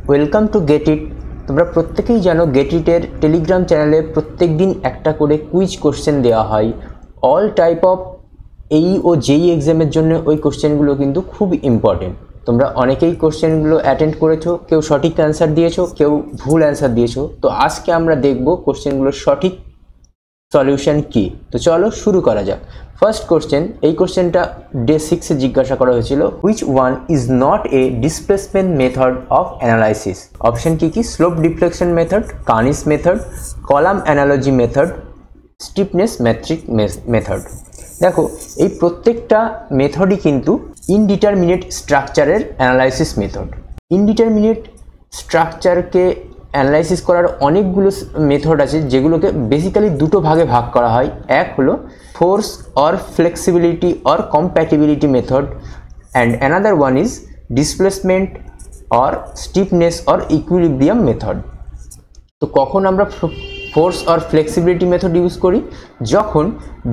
Welcome to get it. তোমরা প্রত্যেকেই জানো গেট ইটের টেলিগ্রাম চ্যানেলে প্রত্যেক দিন একটা করে কুইজ কোশ্চেন দেওয়া হয়। অল টাইপ অফ এই ও জেই এক্সামের জন্য ওই কোশ্চেনগুলো কিন্তু খুব ইম্পর্টেন্ট। তোমরা অনেকেই কোশ্চেনগুলো অ্যাটেন্ড করেছো, কেউ সঠিক অ্যান্সার দিয়েছো, কেউ ভুল অ্যান্সার দিয়েছো। তো আজকে আমরা দেখব কোশ্চেনগুলোর সঠিক সলিউশন কি। তো চলো শুরু করা যাক। ফার্স্ট কোশ্চেন, এই কোশ্চেনটা ডে 6 জিজ্ঞাসা করা হয়েছিল, which one is not a displacement method of analysis. Option কি কি? Slope deflection method, Kani's method, column analogy method, stiffness metric method. দেখো, এই প্রত্যেকটা মেথডই কিন্তু ইনডিটারমিনেট স্ট্রাকচারের অ্যানালাইসিস মেথড। ইনডিটারমিনেট স্ট্রাকচারকে অ্যানালাইসিস করার অনেকগুলো মেথড আছে, যেগুলোকে বেসিক্যালি দুটো ভাগে ভাগ করা হয়। এক হলো force or flexibility or compatibility method, and another one is displacement or stiffness or equilibrium method. তো কখন আমরা force or flexibility method use করি? যখন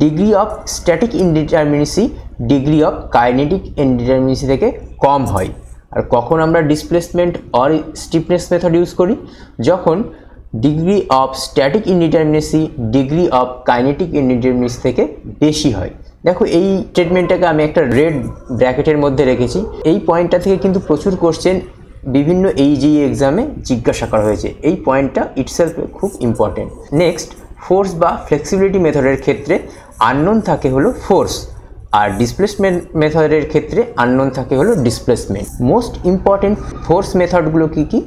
degree of static indeterminacy degree of kinetic indeterminacy থেকে কম হয়। আর কখন আমরা displacement or stiffness method use করি? যখন degree of static indeterminacy degree of kinetic indeterminacy থেকে বেশি হয়। দেখো, এই স্টেটমেন্টটাকে আমি একটা রেড ব্র্যাকেটের মধ্যে রেখেছি। এই পয়েন্টটা থেকে কিন্তু প্রচুর কোশ্চেন বিভিন্ন জেই এক্সামে জিজ্ঞাসা করা হয়েছে। এই পয়েন্টটা ইটসেলফ খুব ইম্পর্টেন্ট। নেক্সট, ফোর্স বা ফ্লেক্সিবিলিটি মেথডের ক্ষেত্রে আননোন থাকে হলো ফোর্স, আর ডিসপ্লেসমেন্ট মেথডের ক্ষেত্রে আননোন থাকে হলো ডিসপ্লেসমেন্ট। মোস্ট ইম্পর্টেন্ট ফোর্স মেথডগুলো কি কি?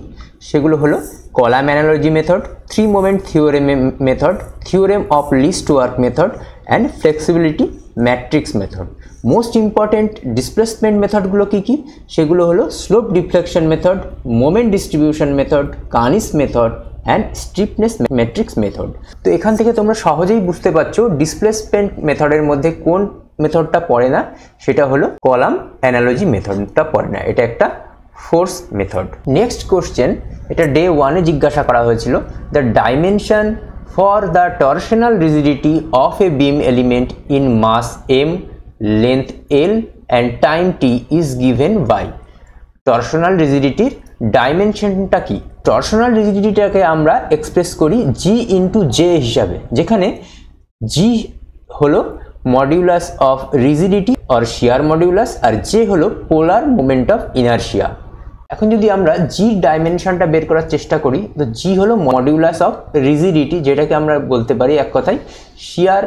সেগুলো হলো column analogy method, three moment theorem method, theorem of least work method, and flexibility matrix method. Most important displacement মেথডগুলো কি কি? সেগুলো হলো slope deflection method, moment distribution method, Kani's method, and stiffness matrix method. তো এখান থেকে তোমরা সহজেই বুঝতে পারছো ডিসপ্লেসমেন্ট মেথডের মধ্যে কোন মেথডটা পড়ে না। সেটা হলো কলাম অ্যানালজি মেথডটা পড়ে না, এটা একটা ফোর্স মেথড। নেক্সট কোশ্চেন, এটা ডে 1-এ জিজ্ঞাসা করা হয়েছিল, the dimension for the torsional rigidity of a beam element in mass m, length l and time t is given by. Torsional রিজিডিটির ডাইমেনশনটা কি? টরশনাল রিজিডিটিটাকে আমরা এক্সপ্রেস করি g ইন্টু জে হিসাবে, যেখানে g হলো modulus of rigidity or shear modulus, আর J হলো পোলার মোমেন্ট অফ ইনারশিয়া। এখন যদি আমরা জি ডাইমেনশনটা বের করার চেষ্টা করি, তো জি হলো মডিউলাস অফ রিজিডিটি, যেটাকে আমরা বলতে পারি এক কথায় shear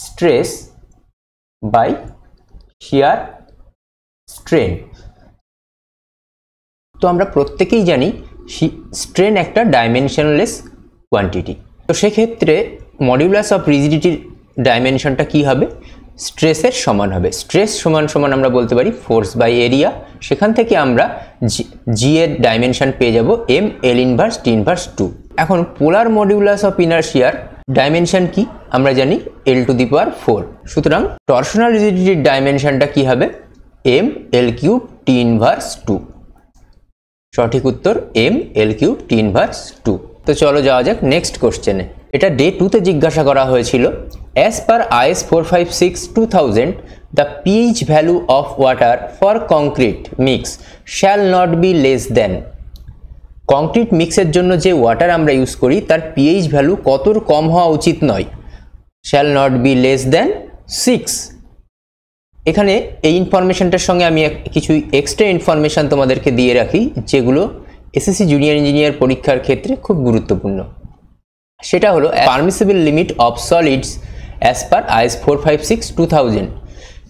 stress by shear strain. তো আমরা প্রত্যেকেই জানি স্ট্রেন একটা ডাইমেনশনলেস কোয়ান্টিটি। তো সেক্ষেত্রে মডিউলাস অফ রিজিডিটির ডাইমেনশনটা কি হবে? স্ট্রেসের সমান হবে। স্ট্রেস সমান সমান আমরা বলতে পারি ফোর্স বাই এরিয়া। সেখান থেকে আমরা জি এর ডাইমেনশন পেয়ে যাব M L inverse T inverse 2। এখন পোলার মডিউলাস অফ ইনারশিয়ার ডাইমেনশন কি? আমরা জানি এল টু দি পাওয়ার 4। সুতরাং টরশনাল রিজিডিটির ডাইমেনশনটা কি হবে? M L cube T inverse 2। সঠিক উত্তর M L cube T inverse 2। তো চলো যাওয়া যাক নেক্সট কোশ্চেনে। এটা ডে 2-তে জিজ্ঞাসা করা হয়েছিল, as per IS 456/2000 the pH value of water for concrete mix shall not be less than. কংক্রিট মিক্সের জন্য যে ওয়াটার আমরা ইউজ করি তার pH ভ্যালু কতর কম হওয়া উচিত নয়? Shall not be less than 6। এখানে এই ইনফরমেশনটার সঙ্গে আমি কিছু এক্সট্রা ইনফরমেশান তোমাদেরকে দিয়ে রাখি, যেগুলো এসএসসি জুনিয়র ইঞ্জিনিয়ার পরীক্ষার ক্ষেত্রে খুব গুরুত্বপূর্ণ। সেটা হলো permissible limit of solids as per IS 456/2000।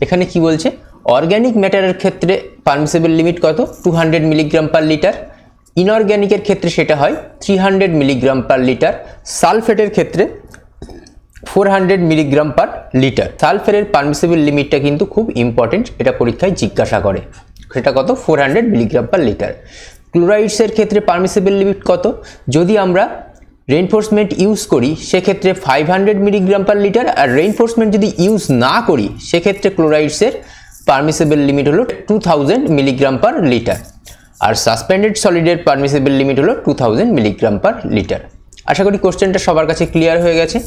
এখানে কি বলছে? অর্গ্যানিক ম্যাটারের ক্ষেত্রে পারমিসিবল লিমিট কত? 200 মিলিগ্রাম পার লিটার। ইনঅর্গ্যানিকের ক্ষেত্রে সেটা হয় 300 মিলিগ্রাম পার লিটার। সালফেটের ক্ষেত্রে 400 মিলিগ্রাম পার লিটার। সালফেটের পারমিসিবল লিমিটটা কিন্তু খুব ইম্পর্টেন্ট, এটা পরীক্ষায় জিজ্ঞাসা করে। সেটা কত? 400 মিলিগ্রাম পার লিটার। ক্লোরাইডসের ক্ষেত্রে পারমিসিবল লিমিট কত? যদি আমরা রেইনফোর্সমেন্ট ইউজ করি সেক্ষেত্রে 500 মিলিগ্রাম পার লিটার, আর রেইনফোর্সমেন্ট যদি ইউজ না করি সেক্ষেত্রে ক্লোরাইডসের পারমিসিবল লিমিট হলো 2000 milligram per litre. Are suspended সলিডের permissible limit হলো 2000 মিলিগ্রাম পার লিটার। আশা করি কোশ্চেনটা সবার কাছে ক্লিয়ার হয়ে গেছে।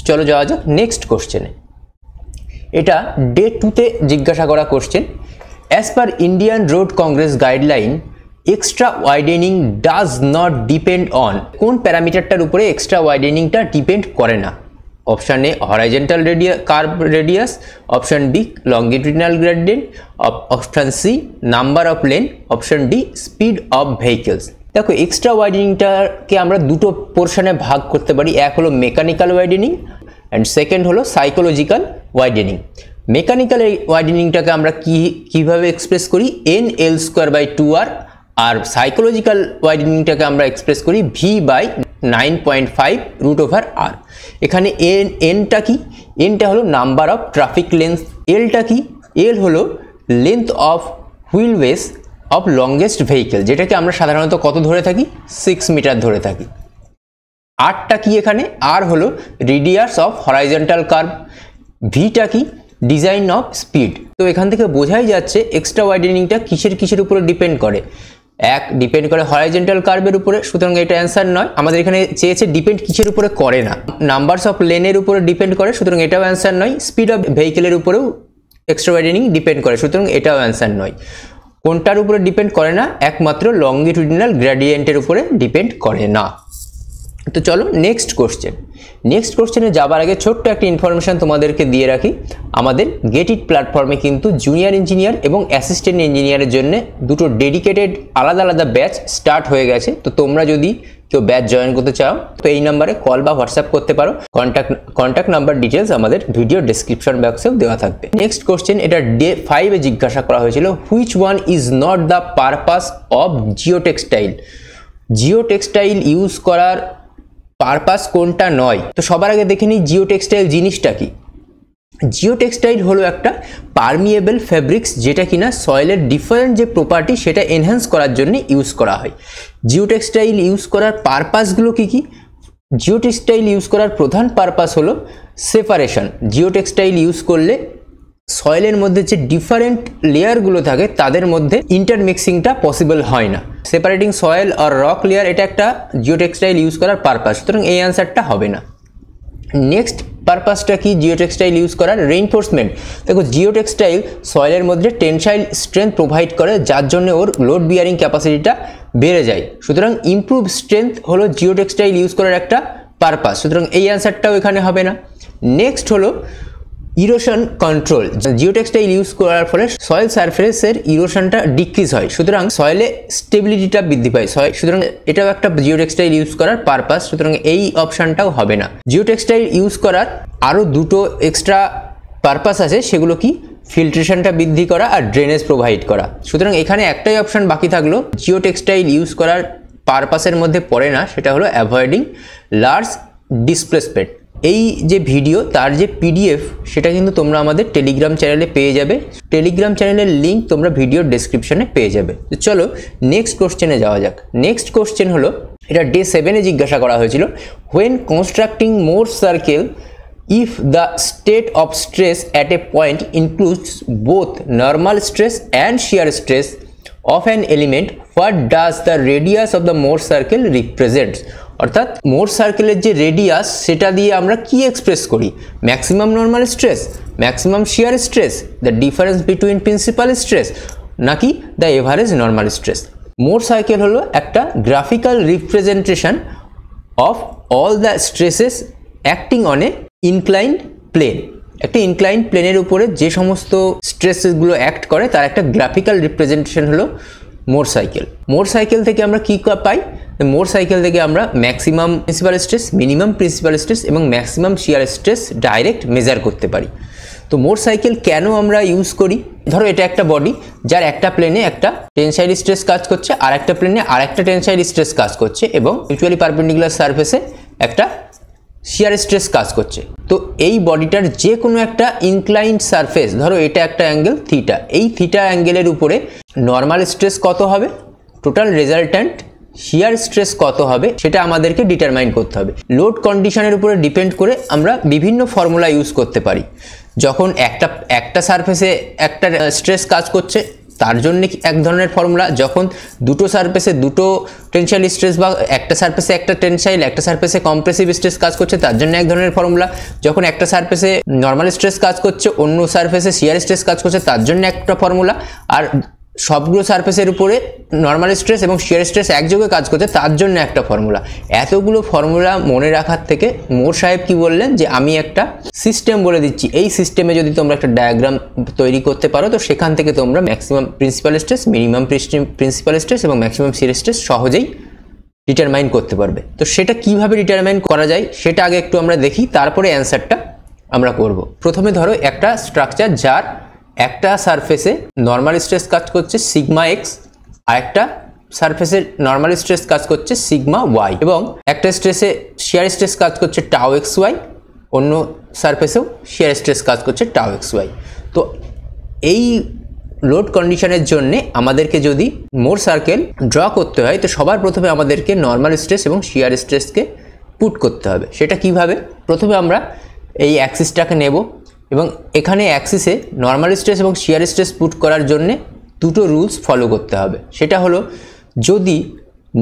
চলো যাওয়া যাক নেক্সট কোশ্চেনে। এটা ডে 2-তে জিজ্ঞাসা করা question, as per Indian road congress guideline extra widening does not depend on, কোন প্যারামিটারটার উপরে এক্সট্রা ওয়াইডেনিংটা ডিপেন্ড করে না? Option A horizontal curve radius, option B longitudinal gradient, option C number of lane, option D speed of vehicles. দেখো extra ওয়াইডেনিংটাকে আমরা দুটো পোর্শনে ভাগ করতে পারি, এক হলো মেকানিক্যাল ওয়াইডেনিং অ্যান্ড সেকেন্ড হলো সাইকোলজিক্যাল ওয়াইডেনিং। মেকানিক্যাল ওয়াইডেনিংটাকে আমরা কিভাবে এক্সপ্রেস করি, N L square by 2r, আর সাইকোলজিক্যাল ওয়াইডেনিংটাকে আমরা এক্সপ্রেস করি ভি বাই 9.5 √/r। এখানে এনটা কি, এনটা হলো নাম্বার অফ ট্রাফিক লেন্থ, এলটা কি, এল হলো length of wheel base of longest vehicle, যেটাকে আমরা সাধারণত কত ধরে থাকি, 6 মিটার ধরে থাকি। আরটা কি, এখানে আর হলো রেডিয়াস অফ হরাইজন্টাল কার্ভ, ভিটা কি, ডিজাইন অফ স্পিড। তো এখান থেকে বোঝাই যাচ্ছে এক্সট্রা ওয়াইডেনিংটা কিসের উপরে ডিপেন্ড করে, এক ডিপেন্ড করে হরাইজন্টাল কার্ভের উপরে, সুতরাং এটা অ্যান্সার নয়। আমাদের এখানে চেয়েছে ডিপেন্ড কিসের উপরে করে না, নাম্বারস অফ লেনের উপরে ডিপেন্ড করে, সুতরাং এটাও অ্যান্সার নয়। স্পিড অফ ভেহিকেলের উপরেও এক্সট্রা ওয়াইডেনিং ডিপেন্ড করে, সুতরাং এটাও অ্যান্সার নয়। কোনটার উপরে ডিপেন্ড করে না, একমাত্র লঙ্গিটিউডিনাল গ্রেডিয়েন্টের উপরে ডিপেন্ড করে না। তো চলো নেক্সট কোশ্চেনে যাবার আগে ছোট্ট একটা ইনফরমেশন তোমাদেরকে দিয়ে রাখি। আমাদের গেট ইট প্ল্যাটফর্মে কিন্তু জুনিয়র ইঞ্জিনিয়ার এবং অ্যাসিস্ট্যান্ট ইঞ্জিনিয়ারের জন্য দুটো ডেডিকেটেড আলাদা ব্যাচ স্টার্ট হয়ে গেছে। তো তোমরা যদি কেউ ব্যাচ জয়েন করতে চাও তো এই নাম্বারে কল বা হোয়াটসঅ্যাপ করতে পারো। কন্ট্যাক্ট নাম্বার ডিটেলস আমাদের ভিডিও ডেসক্রিপশন বক্সেও দেওয়া থাকবে। নেক্সট কোশ্চেন, এটা ডে 5-এ জিজ্ঞাসা করা হয়েছিল, which one is not the purpose of geotextile? Geotextile use করার পারপাস কোনটা নয়? তো সবার আগে দেখে নিই জিওটেক্সটাইল জিনিসটা কি। জিওটেক্সটাইল হলো একটা পারমিয়েবল ফেব্রিক্স, যেটা কিনা সয়েলের ডিফারেন্ট যে প্রপার্টি সেটা এনহ্যান্স করার জন্য ইউজ করা হয়। জিওটেক্সটাইল ইউজ করার পারপাসগুলো কি কি? জিওটেক্সটাইল ইউজ করার প্রধান পারপাস হলো সেপারেশন। জিওটেক্সটাইল ইউজ করলে সয়েলের মধ্যে যে ডিফারেন্ট লেয়ারগুলো থাকে তাদের মধ্যে ইন্টারমিক্সিংটা পসিবল হয় না। সেপারেটিং সয়েল আর রক লেয়ার, এটা একটা জিওটেক্সটাইল ইউজ করার পারপাস, সুতরাং এই অ্যান্সারটা হবে না। নেক্সট পারপাসটা কি জিওটেক্সটাইল ইউজ করার? রেইনফোর্সমেন্ট। দেখো জিওটেক্সটাইল সয়েলের মধ্যে টেনসাইল স্ট্রেংথ প্রোভাইড করে, যার জন্য ওর লোড বিয়ারিং ক্যাপাসিটিটা বেড়ে যায়, সুতরাং ইমপ্রুভ স্ট্রেংথ হলো জিওটেক্সটাইল ইউজ করার একটা পারপাস, সুতরাং এই অ্যান্সারটাও এখানে হবে না। নেক্সট হলো ইরোশন কন্ট্রোল। জিওটেক্সটাইল ইউজ করার ফলে সয়েল সারফেসের ইরোশনটা ডিক্রিজ হয়, সুতরাং সয়েলে স্টেবিলিটিটা বৃদ্ধি পায়, সুতরাং এটাও একটা জিওটেক্সটাইল ইউজ করার পারপাস, সুতরাং এই অপশানটাও হবে না। জিওটেক্সটাইল ইউজ করার আরও দুটো এক্সট্রা পারপাস আছে, সেগুলো কি? ফিল্ট্রেশনটা বৃদ্ধি করা আর ড্রেনেজ প্রোভাইড করা, সুতরাং এখানে একটাই অপশান বাকি থাকলো জিওটেক্সটাইল ইউজ করার পারপাসের মধ্যে পড়ে না, সেটা হলো অ্যাভয়েডিং লার্জ ডিসপ্লেসমেন্ট। এই যে ভিডিও তার যে পিডিএফ সেটা কিন্তু তোমরা আমাদের টেলিগ্রাম চ্যানেলে পেয়ে যাবে, টেলিগ্রাম চ্যানেলের লিঙ্ক তোমরা ভিডিওর ডেসক্রিপশনে পেয়ে যাবে। তো চলো নেক্সট কোশ্চেনে যাওয়া যাক। নেক্সট কোশ্চেন হলো, এটা ডে 7-এ জিজ্ঞাসা করা হয়েছিল, when constructing more circle if the state of stress at a point includes both normal stress and shear stress of an element, what does the radius of the more circle represents? অর্থাৎ মোর সার্কেলের যে radius সেটা দিয়ে আমরা কি express করি? Maximum normal stress, maximum shear stress, the difference between principal stress, নাকি the average normal stress? Mohr circle হলো একটা graphical representation of all the stresses acting on a inclined plane. একটা ইনক্লাইন্ড প্লেনের উপরে যে সমস্ত স্ট্রেসগুলো অ্যাক্ট করে তার একটা গ্রাফিক্যাল রিপ্রেজেন্টেশন হলো মোর সাইকেল। মোর সাইকেল থেকে আমরা কি পাই? মোর সাইকেল থেকে আমরা maximum principal stress, minimum principal stress এবং maximum shear stress direct measure করতে পারি। তো মোর সাইকেল কেন আমরা ইউজ করি? ধরো এটা একটা বডি যার একটা প্লেনে একটা টেনসাইল স্ট্রেস কাজ করছে, আর একটা প্লেনে আর একটা টেনসাইল স্ট্রেস কাজ করছে, এবং মিউচুয়ালি পারপেন্ডিকুলার সারফেসে একটা শিয়ার স্ট্রেস কাজ করছে। তো এই বডিটার যে কোনো একটা ইনক্লাইন্ড সারফেস, ধরো এটা একটা অ্যাঙ্গেল থিটা, এই থিটা অ্যাঙ্গেলের উপরে নর্মাল স্ট্রেস কত হবে, টোটাল রেজাল্ট্যান্ট শিয়ার স্ট্রেস কত হবে, সেটা আমাদেরকে ডিটারমাইন করতে হবে। লোড কন্ডিশনের উপরে ডিপেন্ড করে আমরা বিভিন্ন ফর্মুলা ইউজ করতে পারি। যখন একটা সারফেসে একটা স্ট্রেস কাজ করছে তার জন্য এক ধরনের ফর্মুলা, যখন দুটো সারফেসে দুটো টেনসাইল স্ট্রেস বা একটা সারফেসে একটা টেনসাইল একটা সারফেসে কম্প্রেসিভ স্ট্রেস কাজ করছে তার জন্য এক ধরনের ফর্মুলা, যখন একটা সারফেসে নর্মাল স্ট্রেস কাজ করছে অন্য সারফেসে শিয়ার স্ট্রেস কাজ করছে তার জন্য একটা ফর্মুলা, আর সবগুলো সারফেসের উপরে নর্মাল স্ট্রেস এবং শিয়ার স্ট্রেস একযোগে কাজ করছে, তার জন্য একটা ফর্মুলা। এতগুলো ফর্মুলা মনে রাখার থেকে মোর সাহেব কি বললেন যে আমি একটা সিস্টেম বলে দিচ্ছি, এই সিস্টেমে যদি তোমরা একটা ডায়াগ্রাম তৈরি করতে পারো তো সেখান থেকে তোমরা maximum principal stress, minimum principal stress এবং ম্যাক্সিমাম শিয়ার স্ট্রেস সহজেই ডিটারমাইন করতে পারবে। তো সেটা কিভাবে ডিটারমাইন করা যায় সেটা আগে একটু আমরা দেখি, তারপরে অ্যান্সারটা আমরা করব। প্রথমে ধরো একটা স্ট্রাকচার যার একটা সারফেসে নর্মাল স্ট্রেস কাজ করছে সিগমা এক্স, আর একটা সারফেসের নর্মাল স্ট্রেস কাজ করছে সিগমা ওয়াই, এবং একটা স্ট্রেসে শিয়ার স্ট্রেস কাজ করছে টাউ এক্স ওয়াই, অন্য সারফেসেও শিয়ার স্ট্রেস কাজ করছে টাউ এক্স ওয়াই। তো এই লোড কন্ডিশনের জন্য আমাদেরকে যদি মোর সার্কেল ড্র করতে হয় তো সবার প্রথমে আমাদেরকে নর্মাল স্ট্রেস এবং শিয়ার স্ট্রেসকে পুট করতে হবে। সেটা কিভাবে? প্রথমে আমরা এই অ্যাক্সিসটাকে নেব এবং এখানে অ্যাক্সিসে নর্মাল স্ট্রেস এবং শিয়ার স্ট্রেস পুট করার জন্য দুটো রুলস ফলো করতে হবে। সেটা হলো, যদি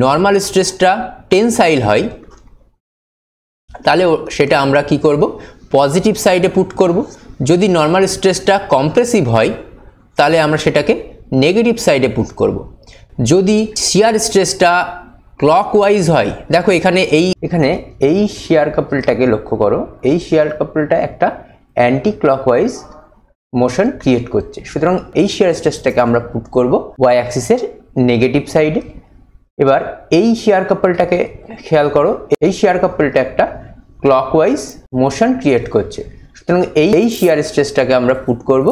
নর্মাল স্ট্রেসটা টেনসাইল হয় তাহলে সেটা আমরা কি করব, পজিটিভ সাইডে পুট করব। যদি নর্মাল স্ট্রেসটা কম্প্রেসিভ হয় তাহলে আমরা সেটাকে নেগেটিভ সাইডে পুট করব। যদি শিয়ার স্ট্রেসটা ক্লকওয়াইজ হয়, দেখো এখানে এই শিয়ার কাপলটাকে লক্ষ্য করো, এই শিয়ার কাপলটা একটা অ্যান্টি ক্লকওয়াইজ মোশন ক্রিয়েট করছে, সুতরাং এই শিয়ার স্ট্রেসটাকে আমরা পুট করব ওয়াই অ্যাক্সিসের নেগেটিভ সাইডে। এবার এই শিয়ার কাপলটাকে খেয়াল করো, এই শিয়ার কাপলটা একটা ক্লকওয়াইজ মোশন ক্রিয়েট করছে, সুতরাং এই শিয়ার স্ট্রেসটাকে আমরা পুট করব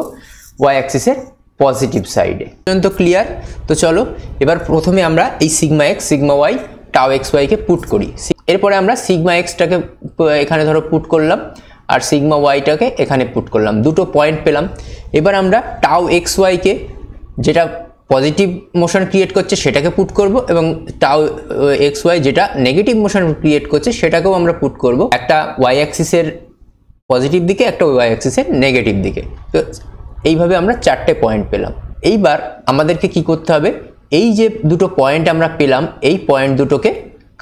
ওয়াই অ্যাক্সিসের পজিটিভ সাইডে। পর্যন্ত ক্লিয়ার? তো চলো এবার প্রথমে আমরা এই sigma X, sigma Y, tau X ওয়াইকে পুট করি। এরপরে আমরা সিগমা এক্সটাকে এখানে ধরো পুট করলাম আর সিগমা ওয়াইটাকে এখানে পুট করলাম, দুটো পয়েন্ট পেলাম। এবার আমরা টাউ এক্স ওয়াইকে, যেটা পজিটিভ মোশন ক্রিয়েট করছে সেটাকে পুট করব, এবং টাউ এক্স ওয়াই যেটা নেগেটিভ মোশন ক্রিয়েট করছে সেটাকেও আমরা পুট করব, একটা ওয়াই অ্যাক্সিসের পজিটিভ দিকে, একটা ওয়াই অ্যাক্সিসের নেগেটিভ দিকে। তো এইভাবে আমরা চারটে পয়েন্ট পেলাম। এইবার আমাদেরকে কি করতে হবে, এই যে দুটো পয়েন্ট আমরা পেলাম এই পয়েন্ট দুটোকে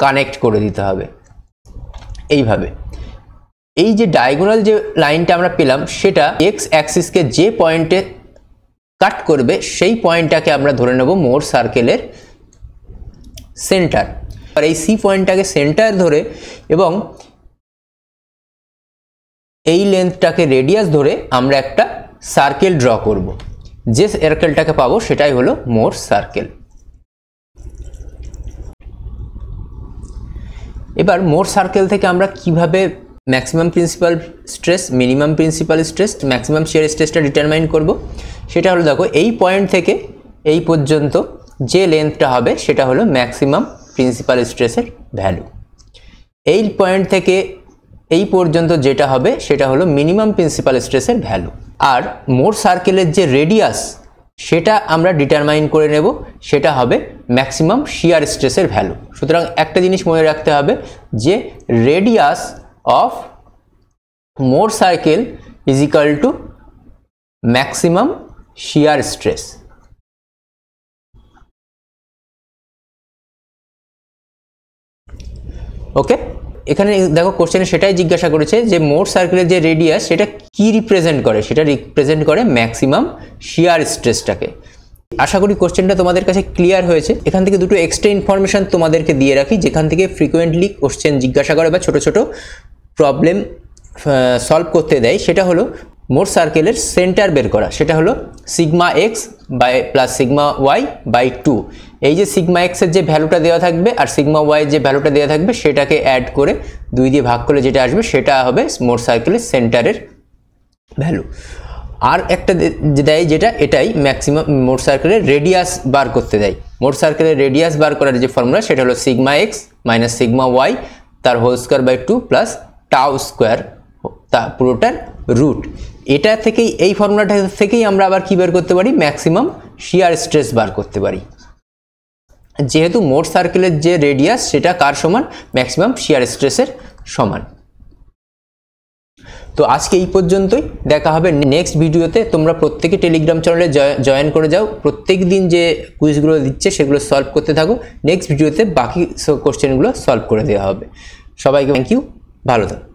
কানেক্ট করে দিতে হবে এইভাবে। এই যে ডায়াগোনাল যে লাইনটা আমরা পেলাম সেটা এক্স অ্যাক্সিসকে যে পয়েন্টে কাট করবে সেই পয়েন্টটাকে আমরা ধরে নেব মোর সার্কেলের সেন্টার। আর এই সি পয়েন্টটাকে সেন্টার ধরে এবং এই লেন্থটাকে রেডিয়াস ধরে আমরা একটা সার্কেল ড্র করব, যে সার্কেলটাকে পাবো সেটাই হলো মোর সার্কেল। এবার মোর সার্কেল থেকে আমরা কিভাবে maximum principal stress, minimum principal stress, maximum shear স্ট্রেসটা ডিটারমাইন করব, সেটা হলো দেখো এই পয়েন্ট থেকে এই পর্যন্ত যে লেন্থটা হবে সেটা হলো ম্যাক্সিমাম প্রিন্সিপাল স্ট্রেসের ভ্যালু। এই পয়েন্ট থেকে এই পর্যন্ত যেটা হবে সেটা হলো মিনিমাম প্রিন্সিপাল স্ট্রেসের ভ্যালু। আর মোর সার্কেলের যে রেডিয়াস সেটা আমরা ডিটারমাইন করে নেব, সেটা হবে ম্যাক্সিমাম শিয়ার স্ট্রেসের ভ্যালু। সুতরাং একটা জিনিস মনে রাখতে হবে যে radius of Mohr circle is equal to maximum shear stress. Okay, এখানে দেখো কোশ্চেনে সেটাই জিজ্ঞাসা করেছে যে মোর সার্কেলের যে রেডিয়াস সেটা কি রিপ্রেজেন্ট করে, সেটা রিপ্রেজেন্ট করে ম্যাক্সিমাম শিয়ার স্ট্রেসটাকে। আশা করি কোশ্চেনটা তোমাদের কাছে ক্লিয়ার হয়েছে। এখান থেকে দুটো এক্সট্রা ইনফরমেশন তোমাদেরকে দিয়ে রাখি, যেখান থেকে ফ্রিকোয়েন্টলি কোশ্চেন জিজ্ঞাসা করে বা ছোট ছোট প্রবলেম সলভ করতে দেয়। সেটা হলো মোর সার্কেলের সেন্টার বের করা, সেটা হলো sigma X by plus sigma Y by 2। এই যে সিগমা এক্সের যে ভ্যালুটা দেওয়া থাকবে আর সিগমা ওয়াইয়ের যে ভ্যালুটা দেওয়া থাকবে সেটাকে অ্যাড করে 2 দিয়ে ভাগ করলে যেটা আসবে সেটা হবে মোর সার্কেলের সেন্টারের ভ্যালু। আর একটা দেয় যেটা এটাই ম্যাক্সিমাম মোর সার্কেলের রেডিয়াস বার করতে দেয়। মোর সার্কেলের রেডিয়াস বার করার যে ফর্মুলা সেটা হলো sigma x minus sigma y তার whole square by 2 plus tau square তা পুরোটার রুট। এটা থেকেই, এই ফর্মুলাটা থেকেই আমরা আবার কি বের করতে পারি, ম্যাক্সিমাম শিয়ার স্ট্রেস বার করতে পারি, যেহেতু মোট সার্কেলের যে রেডিয়াস সেটা কার সমান, ম্যাক্সিমাম শিয়ার স্ট্রেসের সমান। তো আজকে এই পর্যন্তই, দেখা হবে নেক্সট ভিডিওতে। তোমরা প্রত্যেকে টেলিগ্রাম চ্যানেলে জয়েন করে যাও, প্রত্যেক দিন যে কুইজগুলো দিচ্ছে সেগুলো সলভ করতে থাকো। নেক্সট ভিডিওতে বাকি কোশ্চেনগুলো সলভ করে দেওয়া হবে। সবাইকে থ্যাংক ইউ, ভালো থাকো।